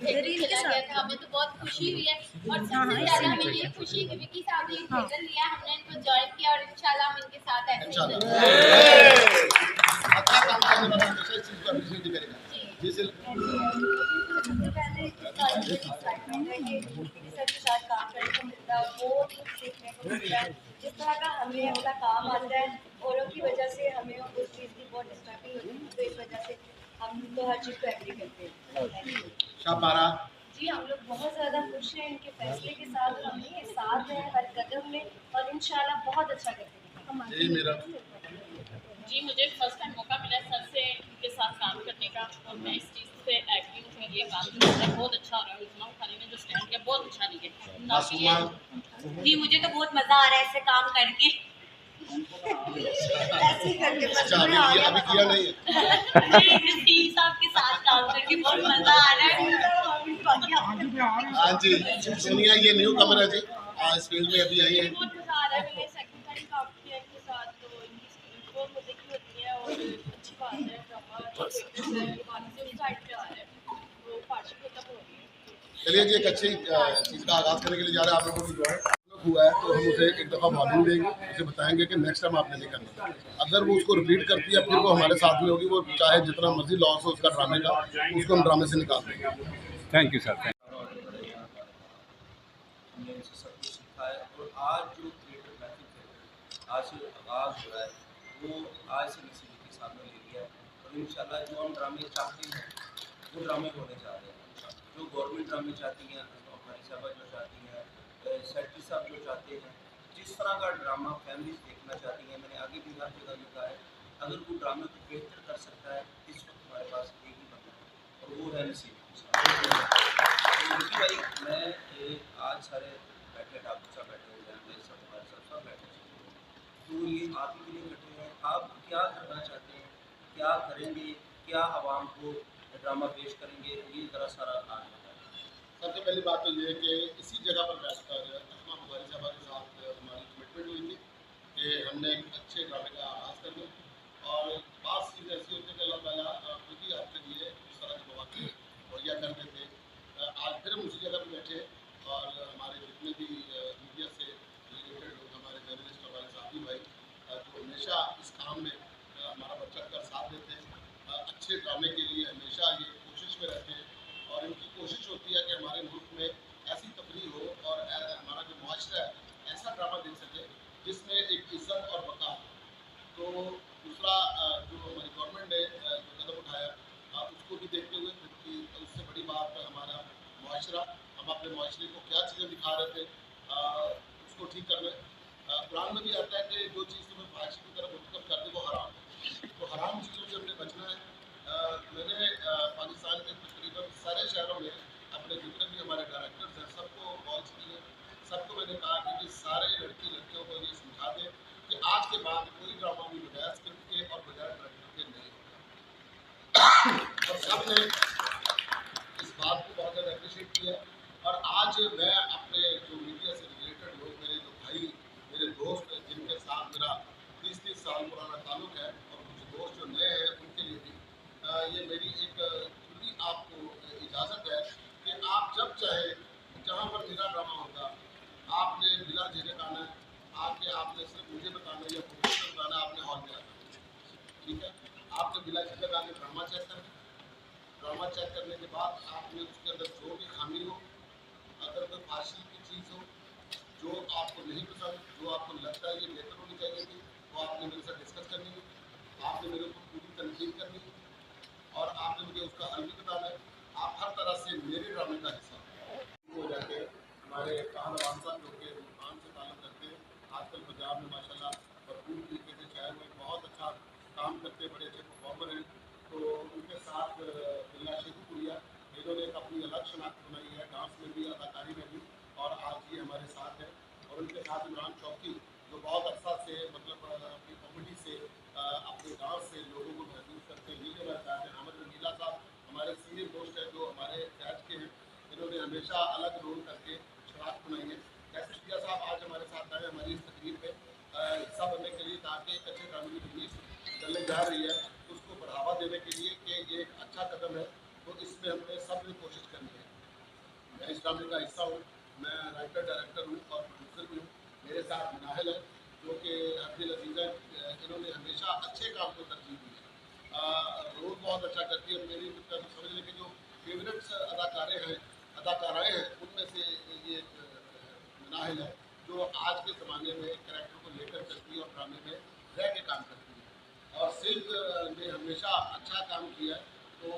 खेला गया था, हमें तो बहुत खुशी हुई है। और सबसे ज़्यादा हमें ये खुशी है कि विकी साहब ने खेल लिया, हमने इनको ज्वाइन किया और इंशाल्लाह हम इनके साथ ऐसे ही अच्छा काम करने वाला हमेशा इस चीज़ को अप्रिशिएट करेगा। जी सर, सबसे पहले एक्साइटमेंट है कि विकी सर के साथ काम करने को मिलता है, वो सीखने को मिलता है। जिस तरह का हमें अपना काम आता है, औरों की वजह से हमें उस चीज़ की बहुत डिस्टर्बिंग होती है, तो इस वजह से हम तो हर चीज़ को एग्री करते हैं। शाबारा जी, हम लोग बहुत ज़्यादा खुश हैं इनके फैसले के साथ, और हमें साथ हैं हर कदम में, और इंशाल्लाह बहुत अच्छा करेंगे। जी मेरा जी, मुझे फर्स्ट टाइम मौका मिला सर से के साथ काम करने का, और मैं इस चीज़ से एग्री हूँ कि ये काम जो है बहुत अच्छा हो रहा है। उस्मान खानी ने जो स्टैंड किया बहुत अच्छा नहीं मासूमा है। जी, मुझे तो बहुत मज़ा आ रहा है ऐसे काम करके। ऐसे ही करके बस अच्छा अभी किया नहीं है। जी, टीम साहब के साथ काम करके बहुत मज़ा आ रहा है। हाँ जी सोनिया, ये न्यू कमर है जी, इस फील्ड में अभी आई है। बहुत मज़ा आ रहा है। मैंने सेकंड टाइम काम किया इनके साथ, तो इनकी स्किल्स बहुत मज़े की होती है और अच्छी बात है। ड्रामा से साइड पे आ रहा है, वो पार्टनरशिप खत्म हो रही है। चलिए जी, एक अच्छी चीज़ का आगाज़ करने के लिए जा रहे हैं। आप लोगों की जो है हुआ है तो हम उसे एक दफ़ा वार्निंग देंगे, उसे बताएंगे कि नेक्स्ट टाइम आपने नहीं करना। अगर वो उसको रिपीट करती है फिर वो हमारे साथ में होगी, वो चाहे जितना मर्जी लॉस हो उसका ड्रामे का, उसको हम ड्रामे से निकाल देंगे। Thank you sir. हमने इनसे सब कुछ सीखा है, और आज जो क्रिएटर मैथिक है, आज से आगाज़ हो रहा है, वो आज से नसीब के सामने ले लिया है। और इंशाल्लाह जो हम ड्रामे चाहते हैं वो ड्रामे होने जा रहे हैं। जो गवर्नमेंट ड्रामे चाहती हैं, हमारी साहबा जो चाहती हैं, सेक्रेटरी साहब जो चाहते हैं, जिस तरह का ड्रामा फैमिलीज देखना चाहती हैं, मैंने आगे भी हर जगह लिखा है, अगर वो ड्रामे को बेहतर कर सकता है इस वक्त हमारे पास एक ही बंदा है, और वो है नसीब। भाई मैं आज सारे बैठे, डॉक्टर साहब बैठे हुए हैं, मेरे साथ हमारे साथ सब बैठे हैं, तो ये आप ही के लिए बैठे हैं। आप क्या करना चाहते हैं, क्या करेंगे, क्या आवाम को ड्रामा पेश करेंगे, ये ज़रा सारा आज बताएं। सबसे पहली बात तो ये है कि इसी जगह पर बैठकर हमारी साहबा के साथ हमारी कमिटमेंट हुई थी कि हमने एक अच्छे ड्रामे का आगाज़ करना, और बात चीज़ ऐसी होती है कि अल्लाह ताला खुद ही आपके लिए इस तरह के मौके मुहैया कर देते। आज फिर हम उसी जगह पर बैठे, और हमारे जितने भी मीडिया से रिलेटेड लोग, हमारे जर्नलिस्ट, हमारे साथी भाई जो हमेशा इस काम में हमारा बढ़ कर साथ देते हैं, अच्छे ड्रामे के लिए हमेशा ये कोशिश में रहते हैं, और इनकी कोशिश होती है कि हमारे मुल्क में ऐसी तफरीह हो और हमारा जो मुआशरा है ऐसा ड्रामा दे सके जिसमें एक इज्जत और बका हो। तो दूसरा जो हमारी गवर्नमेंट ने जो कदम उठाया, उसको भी देखते हुए, क्योंकि उससे बड़ी बात हमारा मुआशरा, हम अपने मुआशरे को क्या चीज़ें दिखा रहे थे उसको ठीक करना। कुरान में भी आता है कि जो चीज़ तुम्हें फाहिश की तरफ मुतकब कर दे वो हराम है, तो हराम चीज़ों से हमने बचना है। मैंने पाकिस्तान के तकरीबन सारे शहरों में अपने जितने भी हमारे डायरेक्टर्स हैं सबको कॉल्स किए, सबको मैंने कहा कि सारे लड़कियों को ये समझा दें कि आज के बाद कोई ड्रामा भी बगैर स्क्रिप्ट के और बगैर डायरेक्टर के नहीं होगा, और सब ने इस बात को बहुत ज़्यादा अप्रिशिएट किया। और आज मैं अपने जो मीडिया से रिलेटेड लोग, मेरे जो भाई, मेरे दोस्त जिनके साथ मेरा 30-30 साल पुराना ताल्लुक है, और कुछ दोस्त जो नए हैं उनके लिए भी ये मेरी एक खुली आपको इजाज़त है कि आप जब चाहे जहाँ पर मेरा ड्रामा होगा आपने बिला झिझक आना है, आके आपने सिर्फ मुझे बताना या प्रोड्यूसर बताना, आपने हॉल में आना, ठीक है। आपने बिला झिझक आके ड्रामा चेक करना, ड्रामा चेक करने के बाद आपने उसके अंदर जो भी खामी हो, अगर कोई फाशी की चीज़ हो, जो आपको नहीं पसंद, जो आपको लगता है ये बेहतर होनी चाहिए थी, वो आपने मेरे साथ डिस्कस करनी है, आपने मेरे ऊपर पूरी तनकीद करनी है, और आपने मुझे उसका हल भी बताना है। आप हर तरह से मेरे ड्रामे का हिस्सा हो जाके हमारे पहलवान साहब जो कि मुल्तान से ताल्लुक़ रखते हैं, आजकल पंजाब में माशाल्लाह भरपूर तरीके से छाए हुए, बहुत अच्छा काम करते, बड़े अच्छे परफॉर्मर हैं। तो उनके साथ बिल्ला शेखुपुरिया, इन्होंने एक अपनी अलग शनाख्त बनाई है, डांस में भी, अदाकारी में भी, और आज ये हमारे साथ है। और उनके साथ इमरान चौकी जो बहुत अर्सा से मतलब अपनी कॉमेडी से अपने डांस से लोगों को महसूस करते हैं। नीले चाहते हैं अहमद रंगीला साहब हमारे सीनियर दोस्त हैं जो हमारे बैच के हैं, इन्होंने हमेशा अलग रोल करके शरारत बनाई है। कैसे शिया साहब आज हमारे साथ आए हमारी इस तकरीर में हिस्सा बनने के लिए, ताकि एक अच्छे ड्रामे की रिलीज चलने जा रही है उसको बढ़ावा देने के लिए कि ये एक अच्छा कदम है, तो इसमें हमने सब ने कोशिश करनी है। इस ड्रामे का हिस्सा हूँ। मैं राइटर डायरेक्टर हूँ और प्रोड्यूसर भी हूँ। मेरे साथ नाहिल है जो कि अब्दुल अजीज है। इन्होंने हमेशा अच्छे काम को तरजीह दी है। रोल बहुत अच्छा करती है। मेरी समझ लें कि जो फेवरेट्स अदाकाराएँ हैं उनमें से ये नाहिल है जो आज के ज़माने में कैरेक्टर को लेकर चलती है और ड्रामे में रह के काम करती है। और सिल्क ने हमेशा अच्छा काम किया है, तो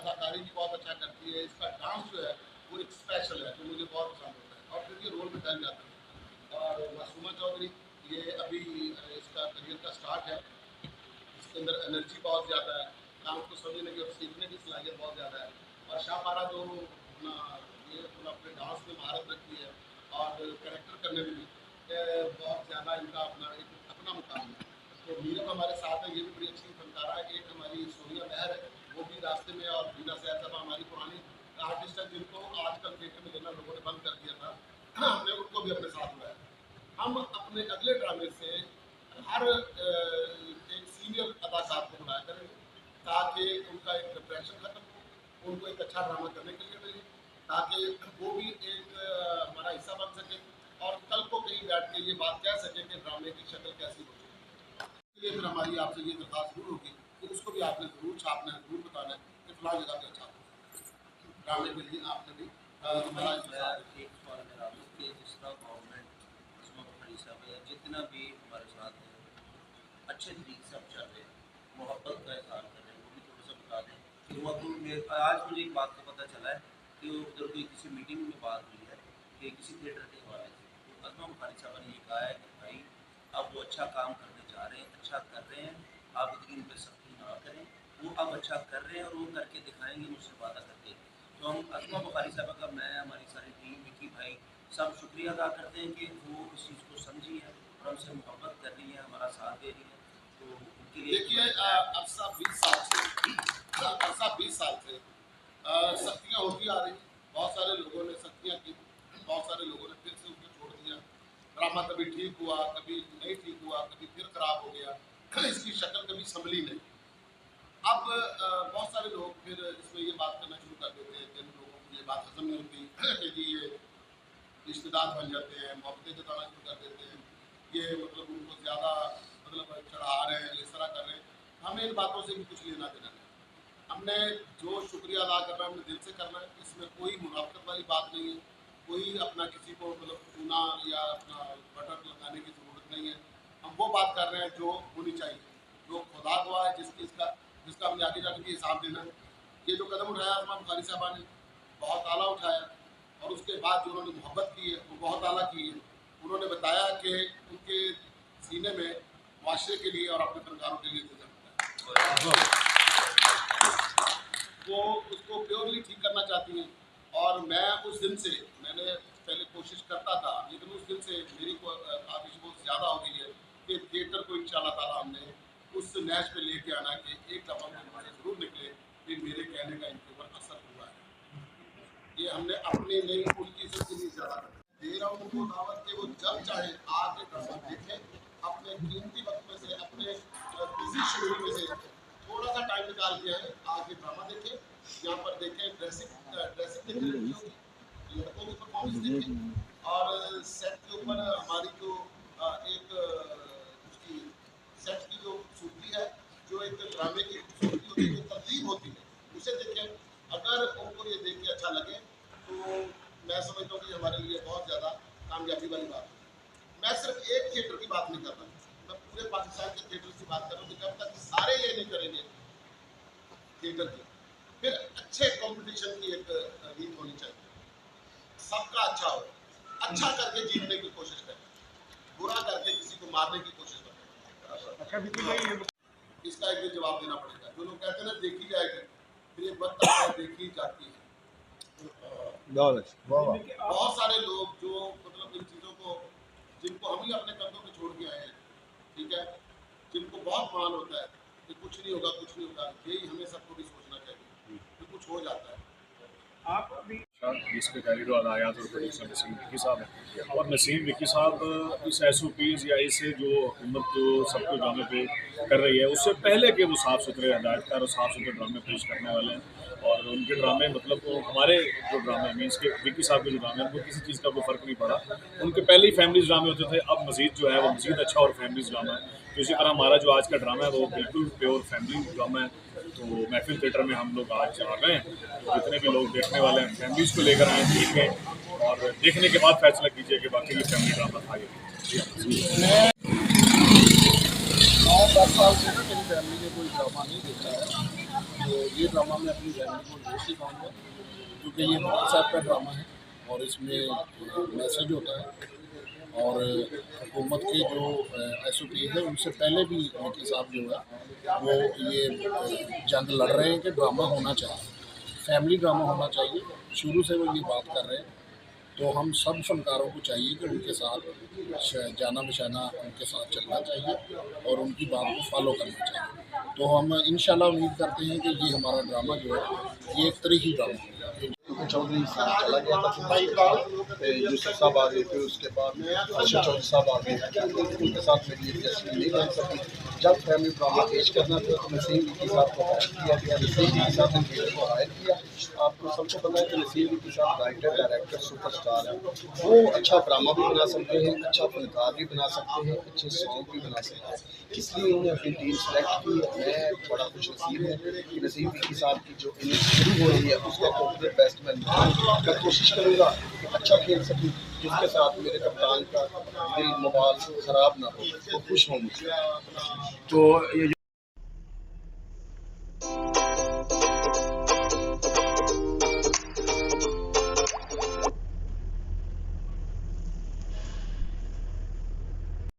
अदाकारी भी बहुत अच्छा करती है। इसका डांस जो है वो एक स्पेशल है जो मुझे बहुत पसंद होता है और फिर ये रोल में ढल जाता है। और मासूमा चौधरी ये अभी इसका करियर का स्टार्ट है। इसके अंदर एनर्जी बहुत ज़्यादा है, काम को समझने की और सीखने की सलाहियत बहुत ज़्यादा है। और शाहपारा जो अपने डांस में महारत रखती है और कैरेक्टर करने में भी बहुत ज़्यादा इनका अपना मुकाम है। तो मीरम हमारे साथ है, ये भी बड़ी अच्छी फनकारा है। एक हमारी सोनिया बहर है, वो भी रास्ते में, और बीना सैद साहब हमारी पुरानी आर्टिस्ट है जिनको आजकल थिएटर में लेना लोगों ने बंद कर दिया था, हमने उनको भी अपने साथ बुलाया। हम अपने अगले ड्रामे से हर एक सीनियर अदाकार को बुलाया करेंगे ताकि उनका एक डिप्रेशन खत्म हो, उनको एक अच्छा ड्रामा करने के लिए मिले, ताकि वो भी एक हमारा हिस्सा बन सके और कल को कहीं बैठ के ये बात कह सके कि ड्रामे की शक्ल कैसी हो। इसलिए फिर हमारी आपसे ये दरख्वास्त जरूर होगी कि उसको भी आपने ज़रूर छापना है, ज़रूर बताना है कि फलां जगह पे अच्छा ड्रामे के लिए आपने भी हमारा एक सवाल मेरा कि जिस तरह गवर्नमेंट जितना भी हमारे साथ है अच्छे तरीके से अब चल रहे हैं, मोहब्बत का इजहार कर रहे हैं, वो भी थोड़ा सा बता दें कि वो आज मुझे एक बात का पता चला है कि उधर कोई किसी मीटिंग में बात हुई है कि किसी थिएटर के हवाले से तो अज़मा बुखारी साहब ने ये कहा है कि भाई अब वो अच्छा काम करने जा रहे हैं, अच्छा कर रहे हैं, आप इतनी उन पर सख्ती ना करें, वो अब अच्छा कर रहे हैं और वो करके दिखाएंगे मुझसे वादा करके। तो हम अज़मा बुखारी साहब का, मैं, हमारी सारी टीम, विकी भाई सब शुक्रिया अदा करते हैं कि वो इस चीज़ को समझी है और हमसे मोहब्बत कर रही है, हमारा साथ दे रही है। तो उनके लिए देखिए अरसा 20 साल से सख्तियाँ होती आ रही। बहुत सारे लोगों ने सख्तियाँ की, बहुत सारे लोगों ने फिर से उसको छोड़ दिया। ड्रामा कभी ठीक हुआ, कभी नहीं ठीक हुआ, कभी फिर खराब हो गया, इसकी शक्ल कभी संभली नहीं। अब बहुत सारे लोग फिर इसमें ये बात करना शुरू कर देते हैं, जिन लोगों को ये बात हजम नहीं होती कि जी ये रिश्तेदार बन जाते हैं, मोहब्बतें जताना शुरू कर देते हैं, ये मतलब उनको ज़्यादा मतलब चढ़ा रहे हैं, इस तरह कर रहे हैं। हमें इन बातों से भी कुछ लेना देना नहीं। हमने जो शुक्रिया अदा करना है हमने दिल से करना है, इसमें कोई मुनाफिकत वाली बात नहीं है, कोई अपना किसी को मतलब चूना या अपना बटर लगाने की ज़रूरत नहीं है। हम वो बात कर रहे हैं जो होनी चाहिए, जो खुदा दुआ है जिसका हमने आगे जाकर भी हिसाब देना है। ये जो कदम उठाया अज़मा बुखारी साहबा ने बहुत आला उठाया, और उसके बाद जो उन्होंने मोहब्बत की है वो बहुत आला की है। उन्होंने बताया कि उनके सीने में माशरे के लिए और अपने फनकारों के लिए वो उसको प्योरली ठीक करना चाहती हैं। और मैं उस दिन से, मैंने पहले कोशिश करता था, लेकिन उस दिन से मेरी काबिश बहुत ज़्यादा हो गई है कि थिएटर को इंशाअल्लाह ताला हमने उस नहज पे लेके आना कि एक दफ़ा हमारे ज़रूर निकले कि मेरे कहने का इनके ऊपर असर हुआ है। ये हमने अपने नहीं उनकी इज्जत के लिए ज़्यादा दे रहा हूँ उनको दावत के वो जब चाहे आके ड्रामा देखें, अपने कीमती वक्त में से, अपने बिजी शेड्यूल में से थोड़ा सा टाइम निकाल के आके ड्रामा देखें। यहाँ पर देखें ड्रेसिंग देखें, लड़कों की परफॉर्मेंस देखें, और सेट के ऊपर हमारी जो एक उसकी सेट की जो खूबसूरती है, जो एक ड्रामे की खूबसूरती होती है, जो तरतीब होती है, उसे देखें। अगर उनको ये देख के अच्छा लगे तो मैं समझता हूँ कि हमारे लिए बहुत ज़्यादा कामयाबी वाली बात है। मैं सिर्फ एक थिएटर की बात नहीं कर रहा, मैं पूरे पाकिस्तान के थिएटर की बात कर रहा हूँ कि जब तक सारे ये नहीं करेंगे थिएटर की, फिर अच्छे कंपटीशन की एक रीत होनी चाहिए। सबका अच्छा हो, अच्छा करके जीतने की कोशिश करें, बुरा करके किसी को मारने की कोशिश करें। अच्छा विकी भाई, इसका एक जवाब देना पड़ेगा। जो लोग कहते हैं ना देखी जाएगी, फिर ये वक्त आता है देखी जाती है। बहुत सारे लोग जो मतलब इन चीज़ों को, जिनको हम ही अपने कंधों पे छोड़ के आए हैं, ठीक है, जिनको बहुत मान होता है कि कुछ नहीं होगा, कुछ नहीं होगा, यही हमें सबको भी सोचना चाहिए कि कुछ हो जाता है। आप अभी जिसके डायरेक्टर आयात और प्रोड्यूसर नसीम विकी साहब हैं, और नसीम विकी साहब इस SOPs या इससे जो हुकूमत जो सबको ड्रामे पे कर रही है, उससे पहले के वो साफ़ सुथरे हदायतकार और साफ़ सुथरे ड्रामे पेश करने वाले हैं। और उनके ड्रामे मतलब वो हमारे जो ड्रामे मीन्स के विक्की साहब के जो ड्रामे उनको किसी चीज़ का कोई फ़र्क नहीं पड़ा। उनके पहले ही फैमिलीज ड्रामे होते थे, अब मज़ीद जो है वो मज़ीद अच्छा और फैमिलीज ड्रामा है। तो इसी तरह हमारा जो आज का ड्रामा है वो बिल्कुल प्योर फैमिली ड्रामा है। तो महफिल थिएटर में हम लोग आज आ गए हैं, तो जितने भी लोग देखने वाले हैं फैमिलीज़ को लेकर आए, देखें और देखने के बाद फैसला कीजिए कि वाकई ये फैमिली ड्रामा था या 9-10 साल से ना मेरी फैमिली ने कोई ड्रामा नहीं देखा है, तो ये ड्रामा मैं अपनी फैमिली को जरूर सिखाऊंगा, क्योंकि ये विक्की साहब का ड्रामा है और इसमें मैसेज होता है। और हुकूमत के जो SOP है उनसे पहले भी विक्की साहब जो है वो ये जंग लड़ रहे हैं कि ड्रामा होना चाहिए, फैमिली ड्रामा होना चाहिए। शुरू से वो ये बात कर रहे हैं, तो हम सब फनकारों को चाहिए कि उनके साथ जाना बशाना उनके साथ चलना चाहिए और उनकी बात को फॉलो करना चाहिए। तो हम इंशाल्लाह उम्मीद करते हैं कि ये हमारा ड्रामा जो है ये एक तरीकी ड्रामा है। चौधरी साहब चला गया था, यूसुफ साहब आ गए थे, उसके बाद अर्शद चौधरी साहब आ गए थे, उनके साथ मेरी एक दिलचस्पी नहीं बन सकी। जब फैमिली ड्रामा पेश करना था तो नसीम विक्की साहब को हायर किया गया, नसीम विक्की साहब ने हीरो को हायर किया। आपको सबको पता है कि नसीम विक्की साहब राइटर डायरेक्टर सुपरस्टार है, वो अच्छा ड्रामा भी बना सकते हैं, अच्छा फनकार भी बना सकते हैं, अच्छे सॉन्ग भी बना सकते हैं, इसलिए उन्होंने अपनी टीम सेलेक्ट की। मैं बड़ा खुश नसीब हूँ कि नसीम विक्की साहब की जो इनिंग शुरू हो रही है उसका टोटल बेस्ट मैं कोशिश करूँगा कि अच्छा खेल सकूँ, जिसके साथ मेरे कप्तान का दिल मोबाइल ख़राब ना हो, तो खुश हों मुझसे। तो ये